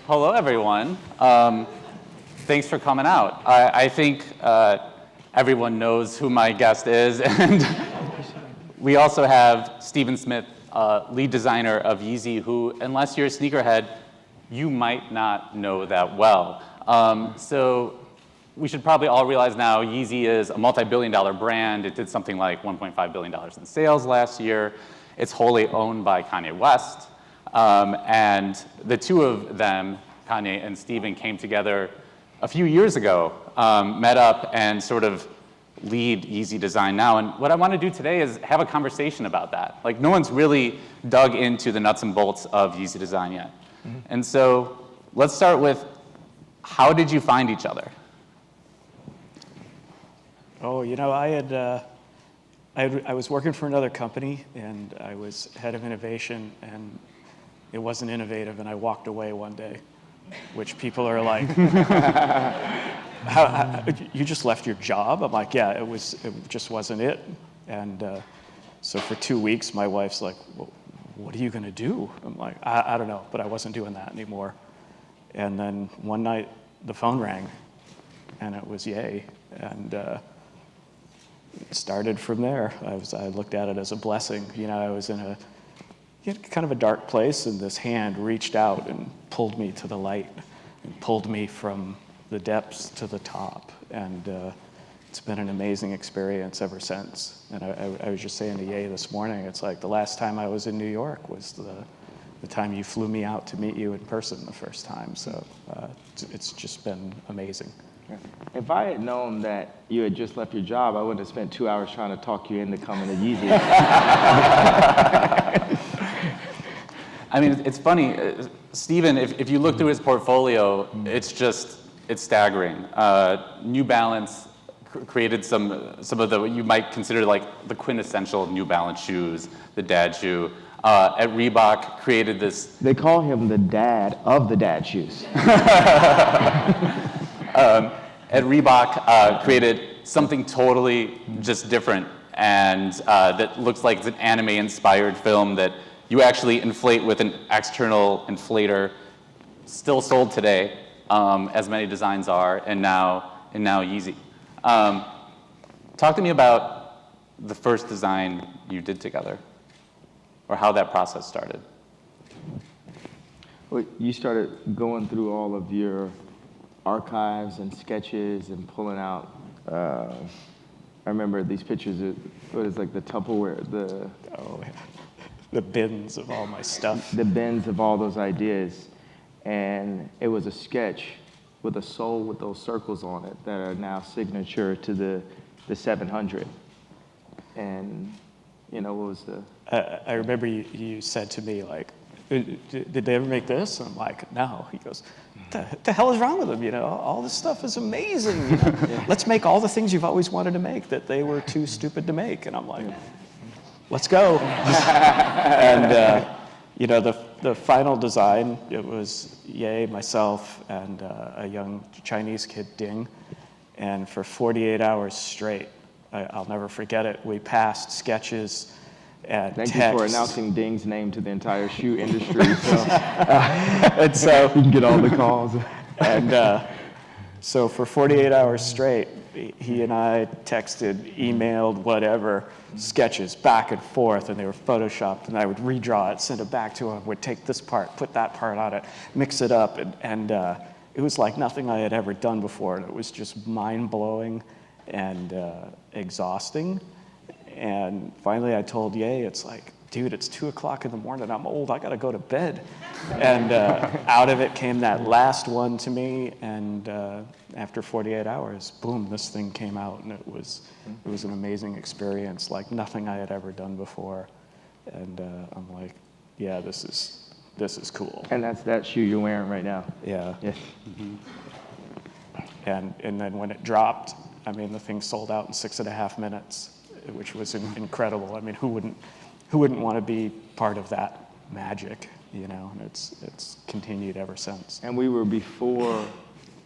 Hello, everyone. Thanks for coming out. I think everyone knows who my guest is, and we also have Stephen Smith, lead designer of Yeezy, who, unless you're a sneakerhead, you might not know that well. So we should probably all realize now Yeezy is a multi-billion-dollar brand. It did something like $1.5 billion in sales last year. It's wholly owned by Kanye West. And the two of them, Kanye and Stephen, came together a few years ago, met up and sort of lead Yeezy design now. And what I want to do today is have a conversation about that. Like, no one's really dug into the nuts and bolts of Yeezy design yet. Mm-hmm. And so let's start with, how did you find each other? Oh, you know, I was working for another company, and I was head of innovation, and it wasn't innovative, and I walked away one day, which people are like, how, you just left your job? I'm like, yeah, it just wasn't it. And so for 2 weeks, my wife's like, well, what are you gonna do? I'm like, I don't know, but I wasn't doing that anymore. And then one night, the phone rang, and it was Ye, and it started from there. I looked at it as a blessing. You know, I was in kind of a dark place, and this hand reached out and pulled me to the light and pulled me from the depths to the top. And it's been an amazing experience ever since. And I was just saying to Ye this morning, it's like the last time I was in New York was the time you flew me out to meet you in person the first time. So it's just been amazing. If I had known that you had just left your job, I wouldn't have spent 2 hours trying to talk you into coming to Yeezy. I mean, it's funny, Stephen, if you look through his portfolio, it's staggering. New Balance created some of the, what you might consider like the quintessential New Balance shoes, the dad shoe. At Reebok, created this. They call him the dad of the dad shoes. At Reebok, created something totally just different, and that looks like it's an anime-inspired film that you actually inflate with an external inflator, still sold today, as many designs are, and now Yeezy. Talk to me about the first design you did together, or how that process started. Well, you started going through all of your archives and sketches and pulling out, I remember these pictures of, what is like the Tupperware, the bins of all my stuff. The bins of all those ideas. And it was a sketch with a soul with those circles on it that are now signature to the 700. And, you know, what was the... I remember you said to me, like, did they ever make this? And I'm like, no. He goes, what the hell is wrong with them? You know, all this stuff is amazing. You know? Yeah. Let's make all the things you've always wanted to make that they were too stupid to make. And I'm like, let's go. And, you know, the final design, it was Ye, myself, and a young Chinese kid, Ding. And for 48 hours straight, I'll never forget it, we passed sketches and Thank text. you for announcing Ding's name to the entire shoe industry. So, and so you can get all the calls. And so for 48 hours straight, he and I texted, emailed, whatever, sketches back and forth, and they were photoshopped, and I would redraw it, send it back to him, would take this part, put that part on it, mix it up, and it was like nothing I had ever done before, and it was just mind-blowing and exhausting. And finally I told Ye, it's like, dude, it's 2 o'clock in the morning, I'm old, I gotta go to bed. And out of it came that last one to me, and after 48 hours, boom, this thing came out, and it was an amazing experience, like nothing I had ever done before. And I'm like, yeah, this is cool. And that's that shoe you're wearing right now. Yeah. Yes. Mm-hmm. And then when it dropped, I mean, the thing sold out in 6.5 minutes, which was incredible. I mean, who wouldn't want to be part of that magic, you know? And it's continued ever since. And we were before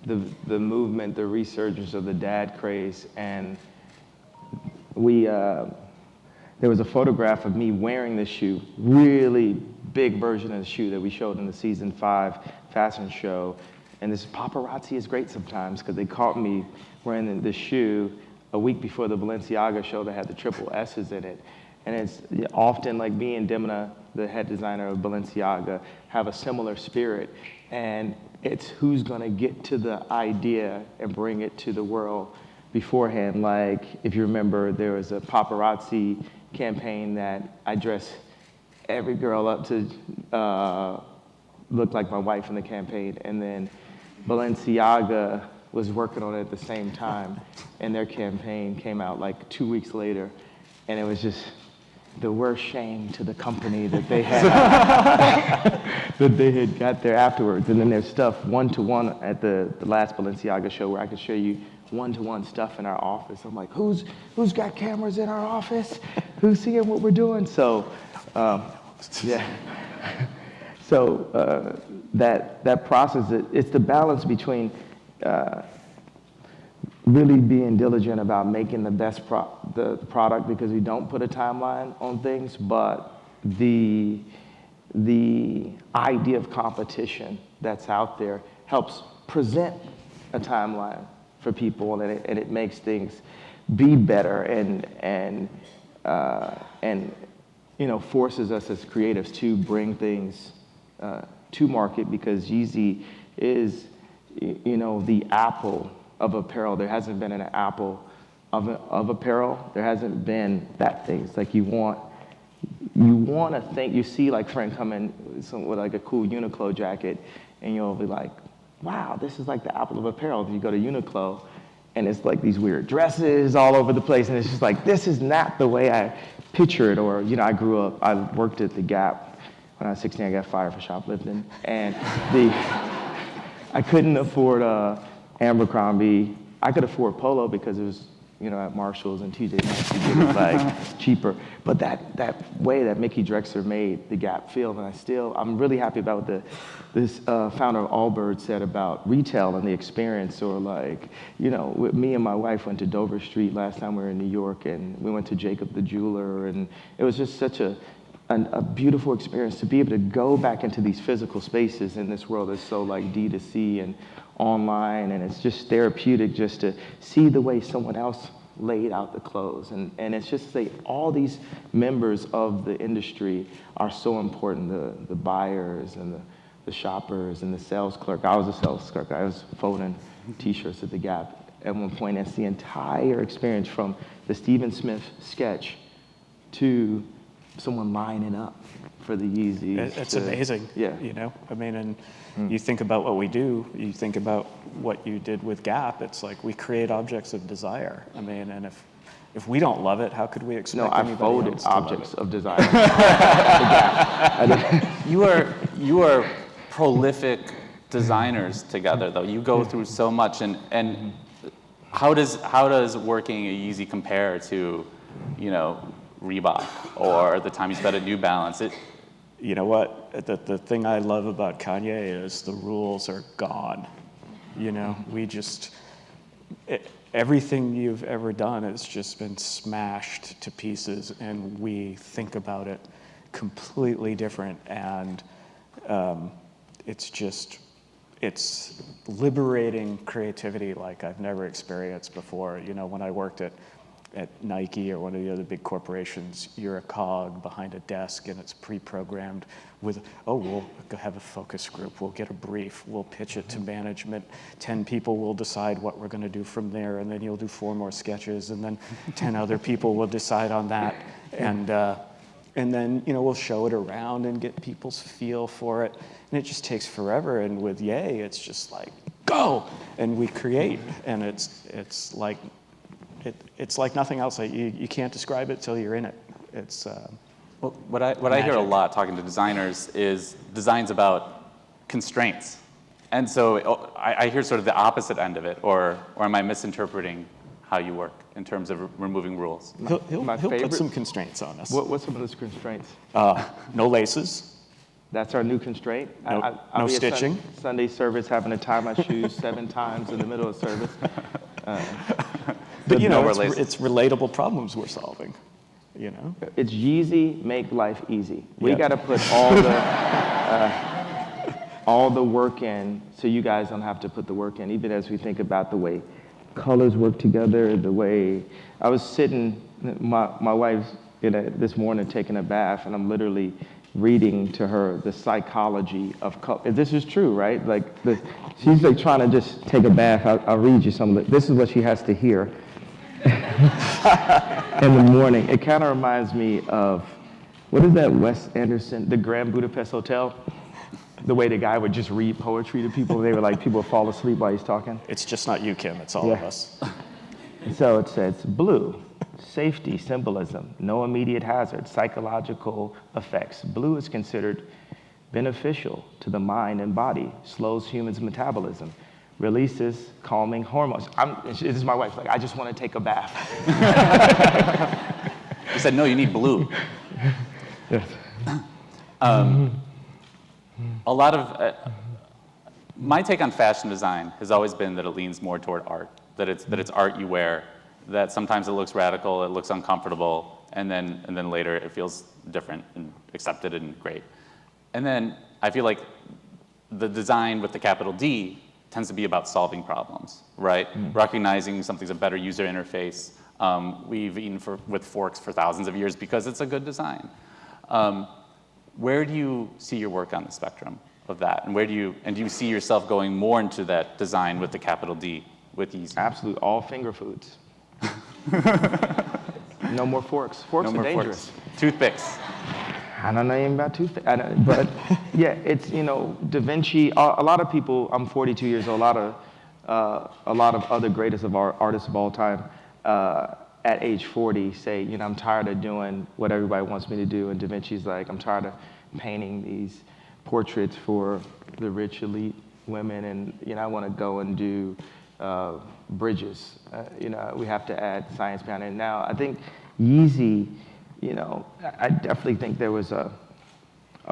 the movement, the resurgence of the dad craze, and there was a photograph of me wearing this shoe, really big version of the shoe that we showed in the season 5 fashion show, and this paparazzi is great sometimes because they caught me wearing the shoe a week before the Balenciaga show that had the triple S's in it. And it's often like me and Dimna, the head designer of Balenciaga, have a similar spirit. And it's who's gonna get to the idea and bring it to the world beforehand. Like, if you remember, there was a paparazzi campaign that I dressed every girl up to look like my wife in the campaign. And then Balenciaga was working on it at the same time, and their campaign came out like 2 weeks later, and it was just the worst shame to the company that they had that they had got there afterwards. And then there's stuff one-to-one at the last Balenciaga show where I could show you one-to-one stuff in our office. I'm like, who's got cameras in our office? Who's seeing what we're doing? So, yeah. So that process, it's the balance between really being diligent about making the best the product, because we don't put a timeline on things, but the idea of competition that's out there helps present a timeline for people, and it makes things be better and forces us as creatives to bring things to market, because Yeezy is the Apple of apparel. There hasn't been an Apple of apparel. There hasn't been that thing. It's like you want to think, you see like friend come in with like a cool Uniqlo jacket, and you'll be like, wow, this is like the Apple of apparel. Then you go to Uniqlo, and it's like these weird dresses all over the place, and it's just like, this is not the way I picture it. Or, I worked at the Gap when I was 16. I got fired for shoplifting, and I couldn't afford Abercrombie. I could afford Polo because it was, at Marshall's and TJ Maxx, you get it like cheaper. But that way that Mickey Drexler made the Gap feel, and I'm really happy about what this founder of Allbirds said about retail and the experience. Or like, me and my wife went to Dover Street last time we were in New York, and we went to Jacob the Jeweler, and it was just such a beautiful experience to be able to go back into these physical spaces in this world that's so like D2C and online, and it's just therapeutic just to see the way someone else laid out the clothes. And it's just like all these members of the industry are so important, the buyers and the shoppers and the sales clerk. I was a sales clerk. I was folding t-shirts at the Gap at one point. It's the entire experience from the Stephen Smith sketch to someone lining up for the Yeezys. It's amazing. Yeah. And you think about what we do, you think about what you did with Gap, it's like we create objects of desire. And if we don't love it, how could we expect anybody folded else to love objects it? of desire. You are prolific designers together, though. You go through so much, and how does working at Yeezy compare to, Reebok or the time you spent at New Balance? You know what? The thing I love about Kanye is the rules are gone. Everything you've ever done has just been smashed to pieces, and we think about it completely different. And it's liberating creativity like I've never experienced before. When I worked at Nike or one of the other big corporations, you're a cog behind a desk, and it's pre-programmed with, we'll have a focus group, we'll get a brief, we'll pitch it to management, 10 people will decide what we're going to do from there, and then you'll do 4 more sketches, and then 10 other people will decide on that, and then we'll show it around and get people's feel for it, and it just takes forever. And with Ye, it's just like, go, and we create, and it's like nothing else. You can't describe it till you're in it. It's Well, what I hear a lot talking to designers is design's about constraints, and so I hear sort of the opposite end of it, or am I misinterpreting how you work in terms of removing rules? He'll put some constraints on us. What's some of those constraints? No laces. That's our new constraint. No I'll be at stitching. Sunday service, having to tie my shoes 7 times in the middle of service. But no laces. it's relatable problems we're solving. It's Yeezy, make life easy. We Yep. got to put all the all the work in so you guys don't have to put the work in, even as we think about the way colors work together, the way I was sitting, my wife's this morning taking a bath, and I'm literally reading to her the psychology of color. This is true, right? Like she's like trying to just take a bath. I'll read you some of it. This is what she has to hear in the morning. It kind of reminds me of, what is that Wes Anderson, The Grand Budapest Hotel? The way the guy would just read poetry to people. They were like, people would fall asleep while he's talking. It's just not you, Kim. It's all of us. So it says, blue, safety, symbolism, no immediate hazard, psychological effects. Blue is considered beneficial to the mind and body, slows humans' metabolism, releases calming hormones. This is my wife, like, I just want to take a bath. You said, no, you need blue. Yes. A lot of, my take on fashion design has always been that it leans more toward art, that it's art you wear, that sometimes it looks radical, it looks uncomfortable, and then later it feels different and accepted and great. And then I feel like the design with the capital D tends to be about solving problems, right? Recognizing something's a better user interface. We've eaten with forks for thousands of years because it's a good design. Where do you see your work on the spectrum of that? And do you see yourself going more into that design with the capital D, with ease? Absolutely, all finger foods. No more forks. Forks are dangerous. Forks. Toothpicks. I don't know anything about toothpicks, but yeah, it's, Da Vinci, a lot of people, I'm 42 years old, a lot of other greatest of our artists of all time, at age 40 say, I'm tired of doing what everybody wants me to do. And Da Vinci's like, I'm tired of painting these portraits for the rich elite women. And, I want to go and do bridges. We have to add science behind it. Now, I think Yeezy, I definitely think there was a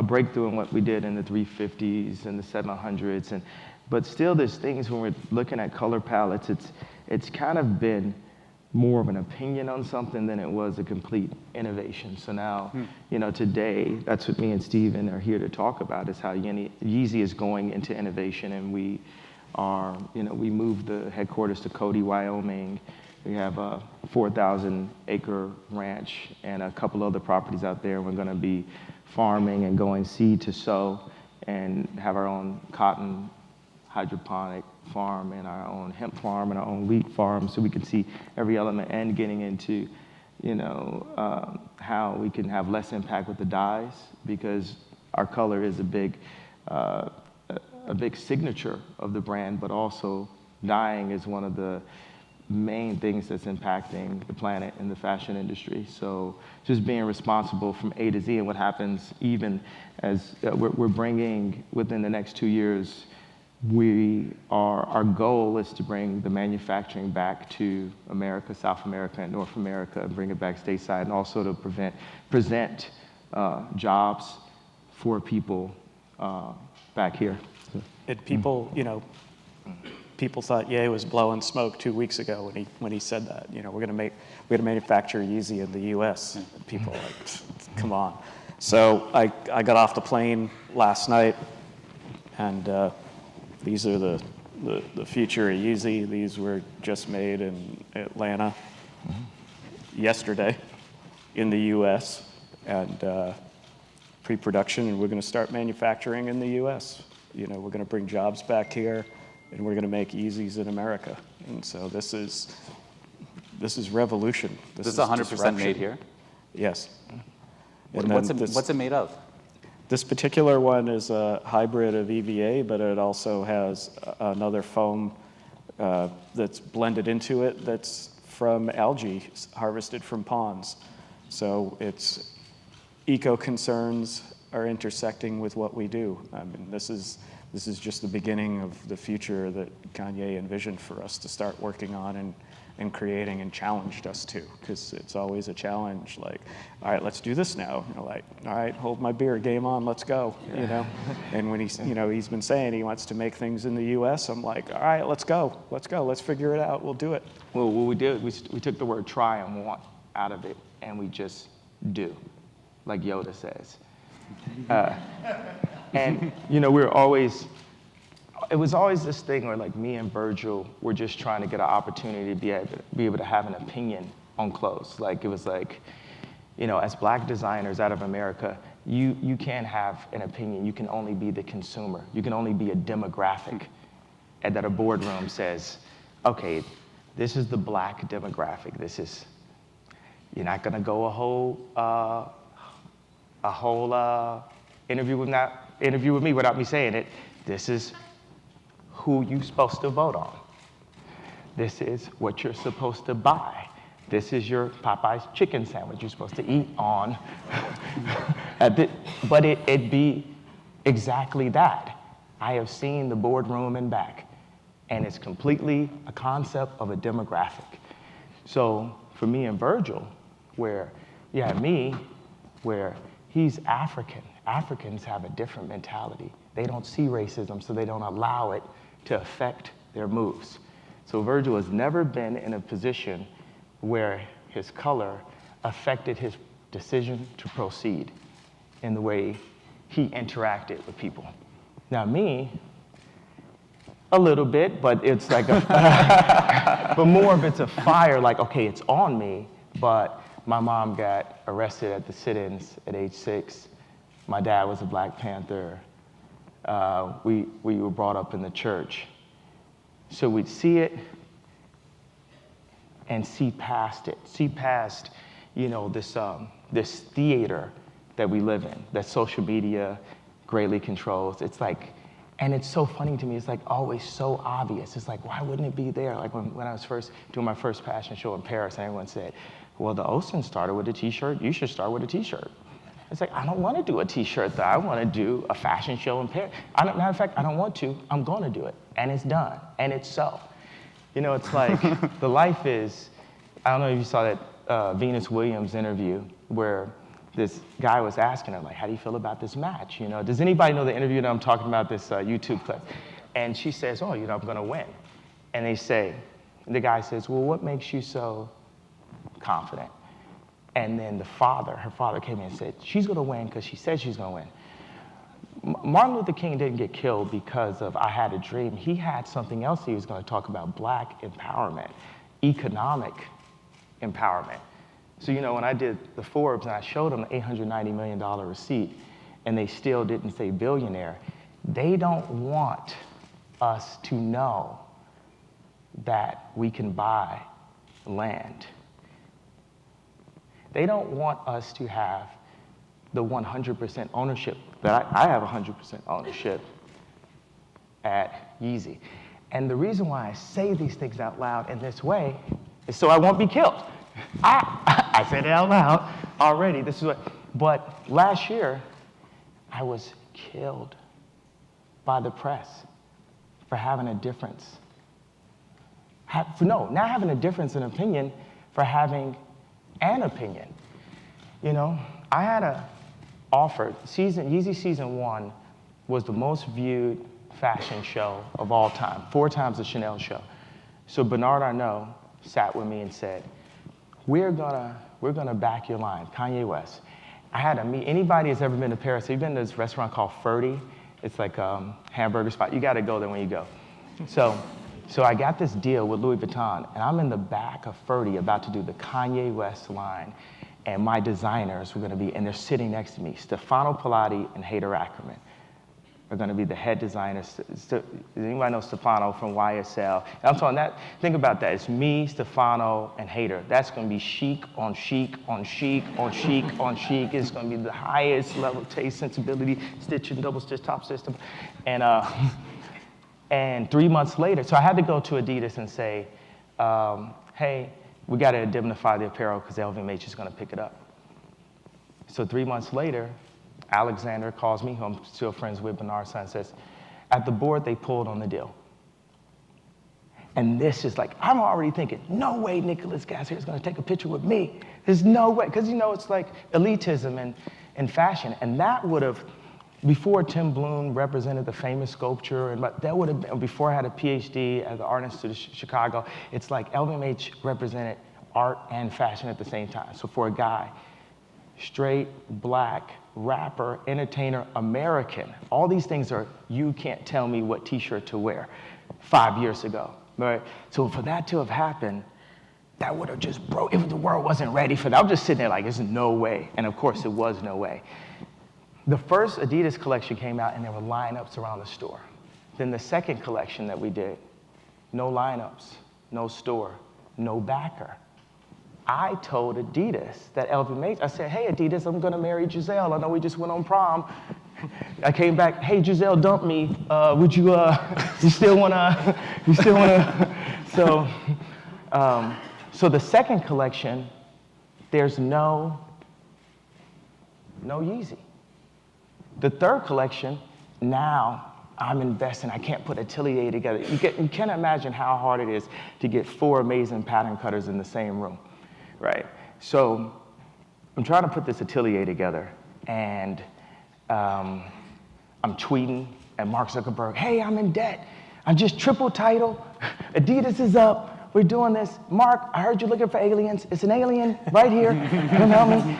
breakthrough in what we did in the 350s and the 700s. But still, there's things when we're looking at color palettes, it's kind of been more of an opinion on something than it was a complete innovation. So now, today, that's what me and Steven are here to talk about, is how Yeezy is going into innovation, and we are, we moved the headquarters to Cody, Wyoming. We have a 4,000-acre ranch and a couple other properties out there. We're gonna be farming and going seed to sow and have our own cotton hydroponic farm and our own hemp farm and our own wheat farm, so we can see every element, and getting into, how we can have less impact with the dyes, because our color is a big signature of the brand, but also dyeing is one of the main things that's impacting the planet in the fashion industry. So just being responsible from A to Z, and what happens even as we're bringing within the next 2 years, our goal is to bring the manufacturing back to America, South America, and North America, and bring it back stateside, and also to present jobs for people back here. And people, people thought Ye was blowing smoke 2 weeks ago when he said that. We're gonna manufacture Yeezy in the U.S. And people are like, come on. So I got off the plane last night, and these are the future of Yeezy. These were just made in Atlanta yesterday in the U.S. and pre-production, and we're going to start manufacturing in the U.S. We're going to bring jobs back here, and we're going to make Yeezys in America. And so this is revolution. This is 100% made here? Yes. What's it made of? This particular one is a hybrid of EVA, but it also has another foam that's blended into it that's from algae harvested from ponds. So it's eco concerns are intersecting with what we do. I mean, this is just the beginning of the future that Kanye envisioned for us to start working on and creating, and challenged us to, because it's always a challenge. Like, all right, let's do this now. Like, all right, hold my beer, game on, let's go. And when he's been saying he wants to make things in the U.S., I'm like, all right, let's go, let's figure it out, we'll do it. Well, what we did, we took the word try and want out of it, and we just do, like Yoda says. And, it was always this thing where like me and Virgil were just trying to get an opportunity to be able to have an opinion on clothes. Like, it was like, as black designers out of America, you can't have an opinion. You can only be the consumer. You can only be a demographic. And that a boardroom says, okay, this is the black demographic. You're not gonna go a whole interview with me without me saying it. This is who you're supposed to vote on. This is what you're supposed to buy. This is your Popeye's chicken sandwich you're supposed to eat on. But it'd be exactly that. I have seen the boardroom and back, and it's completely a concept of a demographic. So for me and Virgil, where you have me, where he's African. Africans have a different mentality. They don't see racism, so they don't allow it to affect their moves. So Virgil has never been in a position where his color affected his decision to proceed in the way he interacted with people. Now me, a little bit, but it's like but more of it's a fire, like, okay, it's on me, but my mom got arrested at the sit-ins at age 6. My dad was a Black Panther. We were brought up in the church. So we'd see it and see past it, this theater that we live in, that social media greatly controls. It's like, and it's so funny to me, it's like always so obvious. It's like, why wouldn't it be there? Like when I was first doing my first fashion show in Paris, and everyone said, well, the Ocean started with a t-shirt, you should start with a t-shirt. It's like, I don't want to do a t-shirt though. I want to do a fashion show in Paris. Matter of fact, I don't want to, I'm going to do it. And it's done, and it's so. It's like, the life is, I don't know if you saw that Venus Williams interview where this guy was asking her, like, how do you feel about this match? Does anybody know the interview that I'm talking about, this YouTube clip? And she says, oh, I'm going to win. And the guy says, well, what makes you so confident? And then her father came in and said, she's going to win because she said she's going to win. Martin Luther King didn't get killed because of I had a dream. He had something else he was going to talk about, Black empowerment, economic empowerment. So, when I did the Forbes and I showed them the $890 million receipt and they still didn't say billionaire, they don't want us to know that we can buy land. They don't want us to have the 100% ownership, that I have 100% ownership at Yeezy. And the reason why I say these things out loud in this way is so I won't be killed. I said it out loud already. But last year, I was killed by the press for having a difference. Not having a difference in opinion, for having an opinion. I had a offer. Yeezy season 1 was the most viewed fashion show of all time, 4 times the Chanel show. So Bernard Arnault sat with me and said, we're gonna back your line, Kanye West. I had to meet, anybody that's ever been to Paris, have you been to this restaurant called Ferdy? It's like a hamburger spot. You gotta go there when you go. So I got this deal with Louis Vuitton, and I'm in the back of Ferdy about to do the Kanye West line, and my designers were gonna be, and they're sitting next to me, Stefano Pilati and Haider Ackerman are gonna be the head designers. Does anybody know Stefano from YSL? And I'm talking that, think about that. It's me, Stefano, and Haider. That's gonna be chic on chic on chic on chic on chic. It's gonna be the highest level of taste, sensibility, stitching, double stitch, top system. And 3 months later, so I had to go to Adidas and say, hey, we gotta indemnify the apparel because LVMH is gonna pick it up. So 3 months later, Alexander calls me, who I'm still friends with, Bernard's son, says, at the board, they pulled on the deal. And this is like, I'm already thinking, no way Nicolas Gassier is gonna take a picture with me. There's no way, because it's like elitism and fashion. And that would have, before Tim Bloom represented the famous sculpture, and that would have been, before I had a PhD at the Art Institute of Chicago, it's like LVMH represented art and fashion at the same time. So for a guy, straight, black, rapper, entertainer, American. All these things are, you can't tell me what t-shirt to wear 5 years ago, right? So for that to have happened, that would have just broke, if the world wasn't ready for that. I was just sitting there like, there's no way. And of course, it was no way. The first Adidas collection came out and there were lineups around the store. Then the second collection that we did, no lineups, no store, no backer. I told Adidas that Elvin made. I said, hey, Adidas, I'm gonna marry Giselle. I know we just went on prom. I came back, hey, Giselle dumped me. Would you, you still wanna? So the second collection, there's no Yeezy. The third collection, now I'm investing. I can't put atelier together. You can't imagine how hard it is to get 4 amazing pattern cutters in the same room, right? So I'm trying to put this atelier together, and I'm tweeting at Mark Zuckerberg, hey, I'm in debt. I'm just triple title. Adidas is up. We're doing this. Mark, I heard you're looking for aliens. It's an alien right here. Come help me.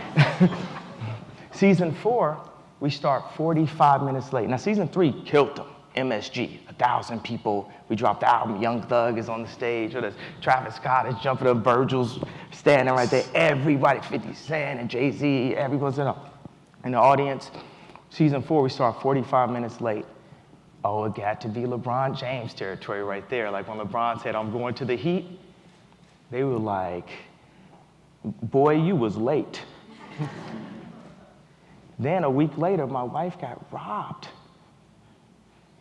Season 4, we start 45 minutes late. Now, season 3 killed them. MSG, 1,000 people. We dropped the album. Young Thug is on the stage. Or Travis Scott is jumping up. Virgil's standing right there. Everybody, 50 Cent and Jay-Z, everyone's in the audience. Season 4, we start 45 minutes late. Oh, it got to be LeBron James territory right there. Like when LeBron said, I'm going to the Heat, they were like, boy, you was late. Then a week later, my wife got robbed.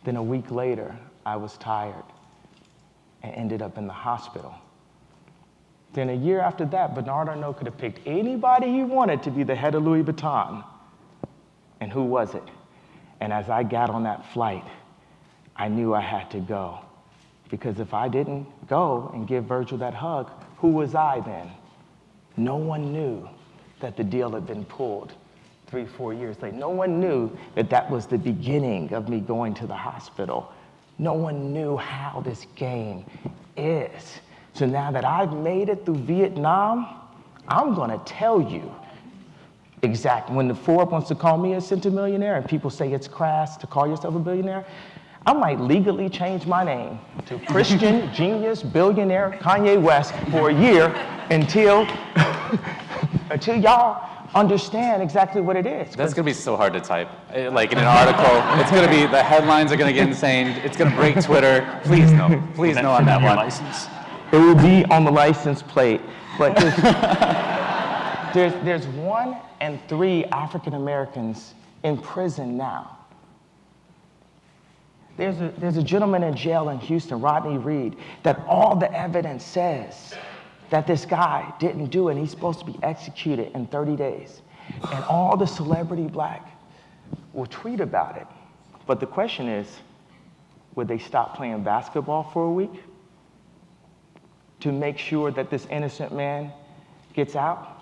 Then a week later, I was tired and ended up in the hospital. Then a year after that, Bernard Arnault could have picked anybody he wanted to be the head of Louis Vuitton. And who was it? And as I got on that flight, I knew I had to go. Because if I didn't go and give Virgil that hug, who was I then? No one knew that the deal had been pulled 3-4 years later. No one knew that that was the beginning of me going to the hospital. No one knew how this game is. So now that I've made it through Vietnam, I'm gonna tell you exactly. When the Forbes wants to call me a centimillionaire and people say it's crass to call yourself a billionaire, I might legally change my name to Christian Genius Billionaire Kanye West for a year until y'all understand exactly what it is. That's gonna be so hard to type. Like in an article, it's gonna be, the headlines are gonna get insane. It's gonna break Twitter. Please no on that one. License. It will be on the license plate, but there's 1 in 3 African Americans in prison now. There's a gentleman in jail in Houston, Rodney Reed, that all the evidence says that this guy didn't do it, and he's supposed to be executed in 30 days. And all the celebrity black will tweet about it. But the question is, would they stop playing basketball for a week to make sure that this innocent man gets out?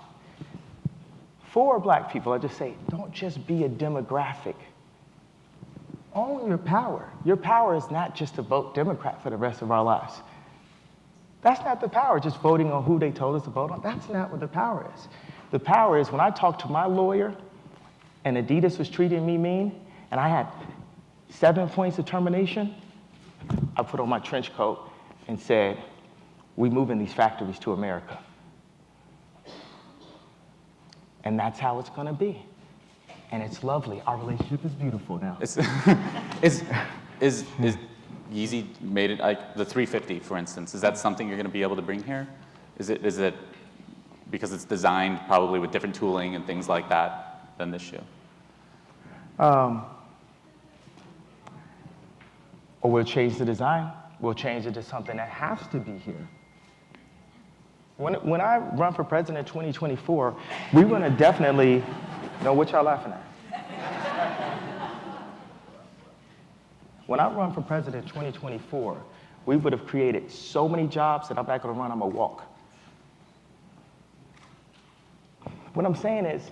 For black people, I just say, don't just be a demographic. Own your power. Your power is not just to vote Democrat for the rest of our lives. That's not the power, just voting on who they told us to vote on. That's not what the power is. The power is when I talked to my lawyer and Adidas was treating me mean and I had 7 points of termination, I put on my trench coat and said, we're moving these factories to America. And that's how it's gonna be. And it's lovely. Our relationship is beautiful now. Is Yeezy made it, like the 350, for instance, is that something you're going to be able to bring here? Is it because it's designed probably with different tooling and things like that than this shoe? Or we'll change the design. We'll change it to something that has to be here. When I run for president in 2024, we're going to definitely know what y'all laughing at. When I run for president in 2024, we would have created so many jobs that I'm not going to run, I'm going to walk. What I'm saying is,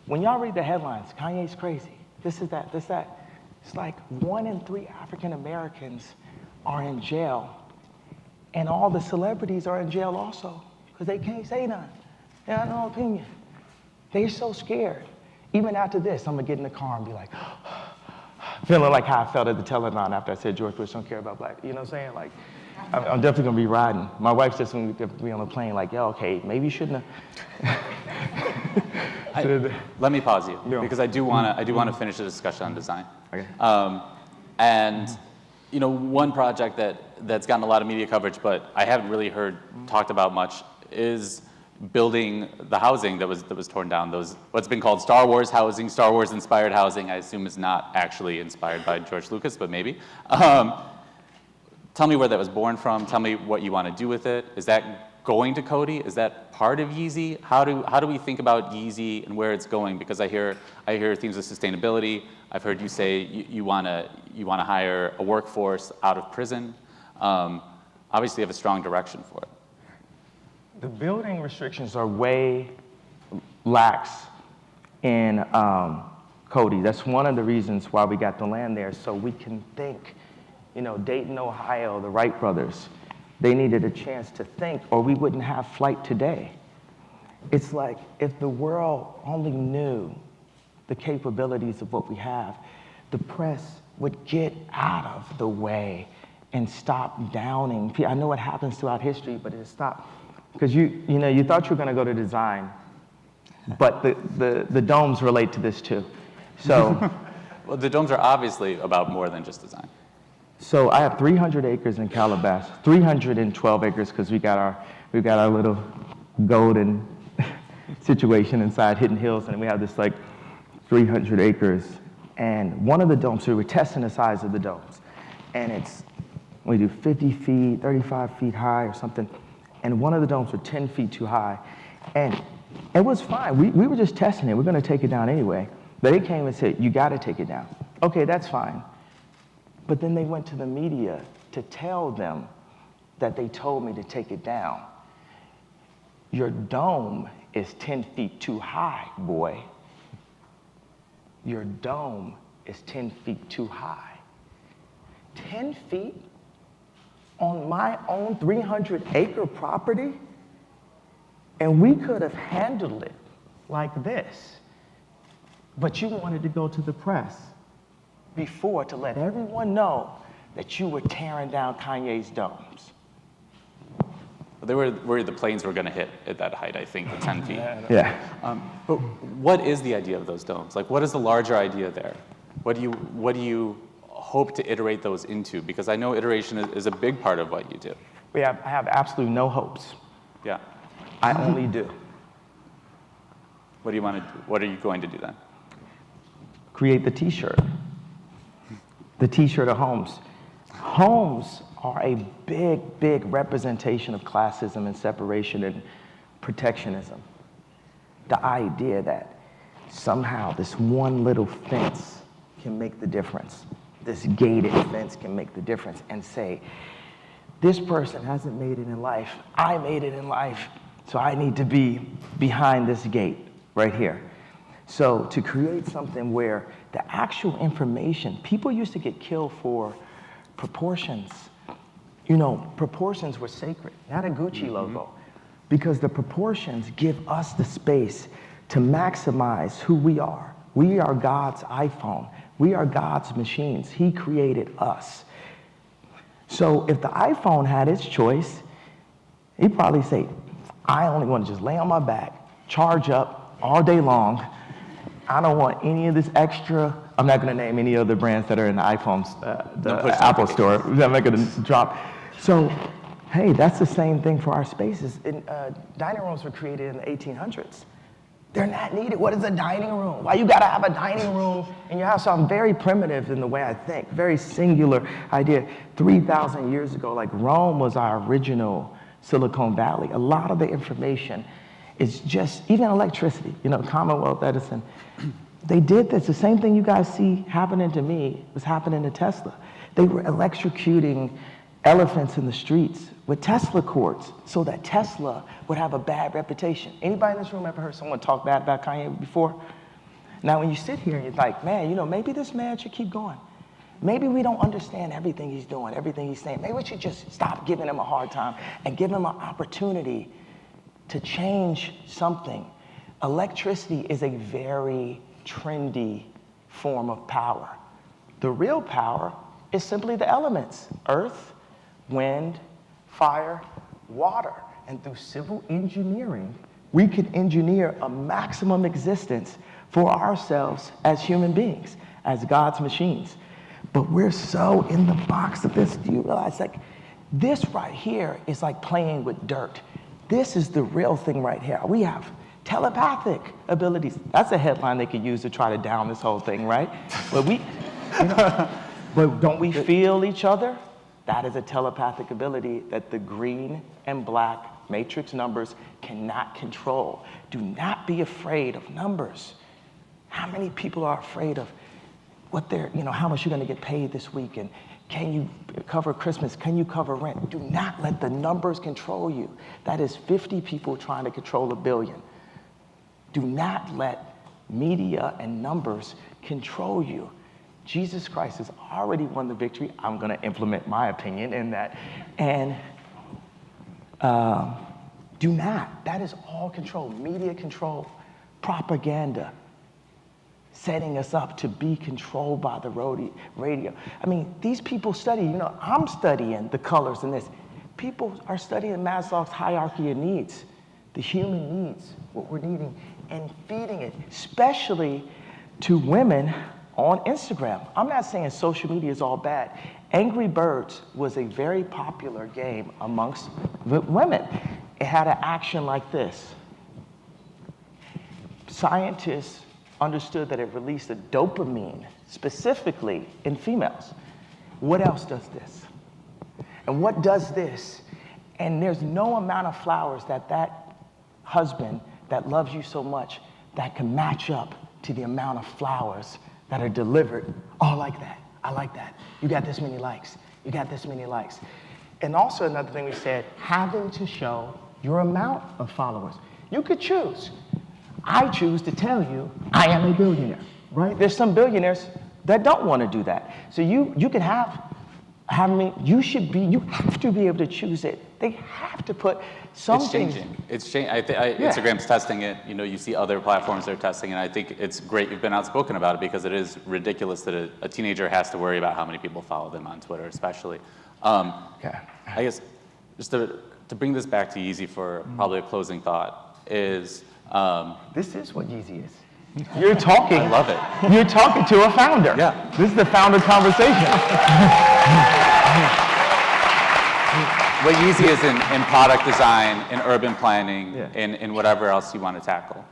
when y'all read the headlines, Kanye's crazy, this is that, this, that, it's like 1 in 3 African Americans are in jail, and all the celebrities are in jail also, because they can't say nothing. They have no opinion. They're so scared. Even after this, I'm gonna get in the car and be like, feeling like how I felt at the telethon after I said George Bush don't care about black. You know what I'm saying? Like, I'm definitely gonna be riding. My wife's just gonna be on the plane like, yo, okay, maybe you shouldn't have. Let me pause you, Yeah. because I do want to finish the discussion on design. Okay. And one project that's gotten a lot of media coverage, but I haven't really heard talked about much, is building the housing that was torn down. What's been called Star Wars housing, Star Wars inspired housing. I assume is not actually inspired by George Lucas, but maybe. Tell me where that was born from. Tell me what you want to do with it. Is that going to Cody? Is that part of Yeezy? How do we think about Yeezy and where it's going? Because I hear themes of sustainability. I've heard you say you want to hire a workforce out of prison. Obviously, you have a strong direction for it. The building restrictions are way lax in Cody. That's one of the reasons why we got the land there, so we can think. Dayton, Ohio, the Wright brothers, they needed a chance to think, or we wouldn't have flight today. It's like if the world only knew the capabilities of what we have, the press would get out of the way and stop downing. I know it happens throughout history, but it stopped. Because you thought you were going to go to design, but the domes relate to this too. So, well, the domes are obviously about more than just design. So I have 300 acres in Calabasas, 312 acres because we got our little golden situation inside Hidden Hills, and we have this like 300 acres. And one of the domes, so we were testing the size of the domes, and we do 50 feet, 35 feet high or something. And one of the domes were 10 feet too high. And it was fine. We were just testing it. We're going to take it down anyway. But they came and said, you got to take it down. Okay, that's fine. But then they went to the media to tell them that they told me to take it down. Your dome is 10 feet too high, boy. Your dome is 10 feet too high. 10 feet? On my own 300-acre property, and we could have handled it like this. But you wanted to go to the press before to let everyone know that you were tearing down Kanye's domes. They were worried the planes were going to hit at that height, I think, the 10 feet. Yeah. But what is the idea of those domes? Like, what is the larger idea there? What do you hope to iterate those into? Because I know iteration is a big part of what you do. I have absolutely no hopes. Yeah. I only do. What are you going to do then? Create the T-shirt. The T-shirt of homes. Homes are a big, big representation of classism and separation and protectionism. The idea that somehow this one little fence can make the difference. This gated fence can make the difference, and say, this person hasn't made it in life. I made it in life, so I need to be behind this gate right here. So to create something where the actual information, people used to get killed for proportions. Proportions were sacred, not a Gucci logo, because the proportions give us the space to maximize who we are. We are God's iPhone. We are God's machines. He created us. So if the iPhone had its choice, he'd probably say, I only want to just lay on my back, charge up all day long. I don't want any of this extra. I'm not going to name any other brands that are in the iPhones, the Apple store. I'm not going to drop. So, hey, that's the same thing for our spaces. Dining rooms were created in the 1800s. They're not needed. What is a dining room? Why you gotta have a dining room in your house? So I'm very primitive in the way I think, very singular idea. 3,000 years ago, like Rome was our original Silicon Valley. A lot of the information is just, even electricity, Commonwealth Edison, they did this. The same thing you guys see happening to me was happening to Tesla. They were electrocuting elephants in the streets with Tesla cords so that Tesla would have a bad reputation. Anybody in this room ever heard someone talk bad about Kanye before? Now, when you sit here and you're like, man, maybe this man should keep going. Maybe we don't understand everything he's doing, everything he's saying. Maybe we should just stop giving him a hard time and give him an opportunity to change something. Electricity is a very trendy form of power. The real power is simply the elements: earth, wind, fire, water. And through civil engineering, we can engineer a maximum existence for ourselves as human beings, as God's machines. But we're so in the box of this. Do you realize, like, this right here is like playing with dirt. This is the real thing right here. We have telepathic abilities. That's a headline they could use to try to down this whole thing, right? But but don't we feel each other? That is a telepathic ability that the green and black matrix numbers cannot control. Do not be afraid of numbers. How many people are afraid of what they're, how much you're going to get paid this week, and can you cover Christmas? Can you cover rent? Do not let the numbers control you. That is 50 people trying to control 1 billion. Do not let media and numbers control you. Jesus Christ has already won the victory. I'm going to implement my opinion in that. And do not. That is all control. Media control, propaganda, setting us up to be controlled by the radio. I mean, these people study, I'm studying the colors in this. People are studying Maslow's hierarchy of needs, the human needs, what we're needing, and feeding it, especially to women on Instagram. I'm not saying social media is all bad. Angry Birds was a very popular game amongst women. It had an action like this. Scientists understood that it released a dopamine, specifically in females. What else does this? And what does this? And there's no amount of flowers that husband that loves you so much that can match up to the amount of flowers that are delivered. Oh, I like that. I like that. You got this many likes. You got this many likes. And also another thing we said, having to show your amount of followers. You could choose. I choose to tell you I am a billionaire, right? There's some billionaires that don't want to do that. So you can you have to be able to choose it. They have to put some things. It's changing. Instagram's testing it. You see other platforms that are testing it. And I think it's great you've been outspoken about it, because it is ridiculous that a teenager has to worry about how many people follow them on Twitter, especially. I guess just to bring this back to Yeezy for probably a closing thought is. This is what Yeezy is. You're talking. I love it. You're talking to a founder. Yeah. This is the founder conversation. What Yeezy is in product design, in urban planning, Yeah. in whatever else you want to tackle.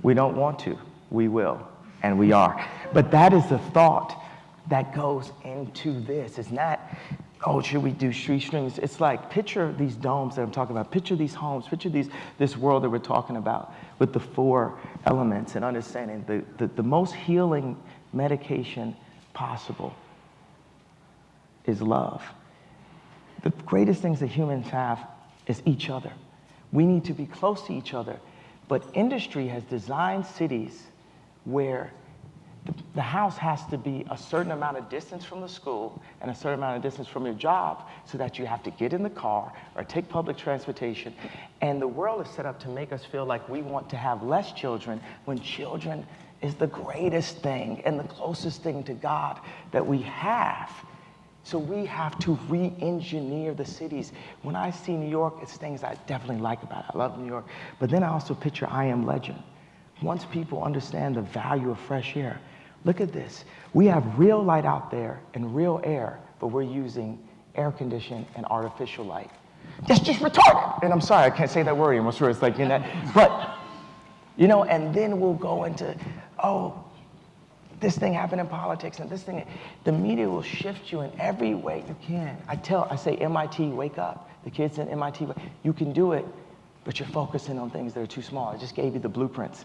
We don't want to. We will. And we are. But that is the thought that goes into this. It's not, oh, should we do street strings? It's like, picture these domes that I'm talking about. Picture these homes. Picture this world that we're talking about with the 4 elements, and understanding the most healing medication possible is love. The greatest things that humans have is each other. We need to be close to each other. But industry has designed cities where the house has to be a certain amount of distance from the school and a certain amount of distance from your job, so that you have to get in the car or take public transportation. And the world is set up to make us feel like we want to have less children, when children is the greatest thing and the closest thing to God that we have. So we have to re-engineer the cities. When I see New York, it's things I definitely like about it. I love New York. But then I also picture I Am Legend. Once people understand the value of fresh air, look at this. We have real light out there and real air, but we're using air conditioning and artificial light. That's just retarded. And I'm sorry, I can't say that word anymore. Sure, it's like in that. But, and then we'll go into, this thing happened in politics, and this thing, the media will shift you in every way you can. I say, MIT, wake up. The kids in MIT, you can do it, but you're focusing on things that are too small. I just gave you the blueprints.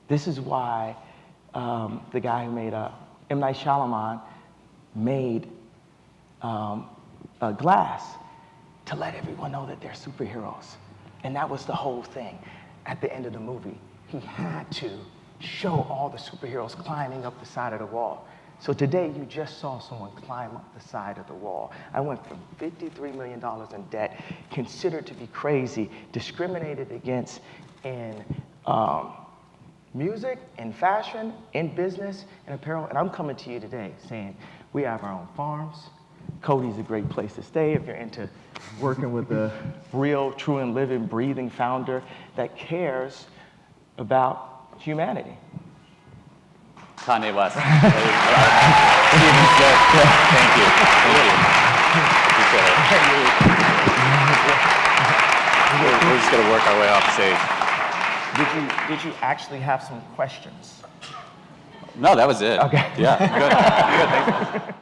This is why the guy who made M. Night Shyamalan made Glass, to let everyone know that they're superheroes. And that was the whole thing. At the end of the movie, he had to show all the superheroes climbing up the side of the wall. So today, you just saw someone climb up the side of the wall. I went from $53 million in debt, considered to be crazy, discriminated against in music, in fashion, in business, in apparel. And I'm coming to you today saying we have our own farms. Cody's a great place to stay if you're into working with a real, true, and living, breathing founder that cares about humanity. Kanye West. Good evening, sir. Thank you. Appreciate it. We're just gonna work our way off stage. Did you actually have some questions? No, that was it. Okay. Yeah, good. Good, thanks.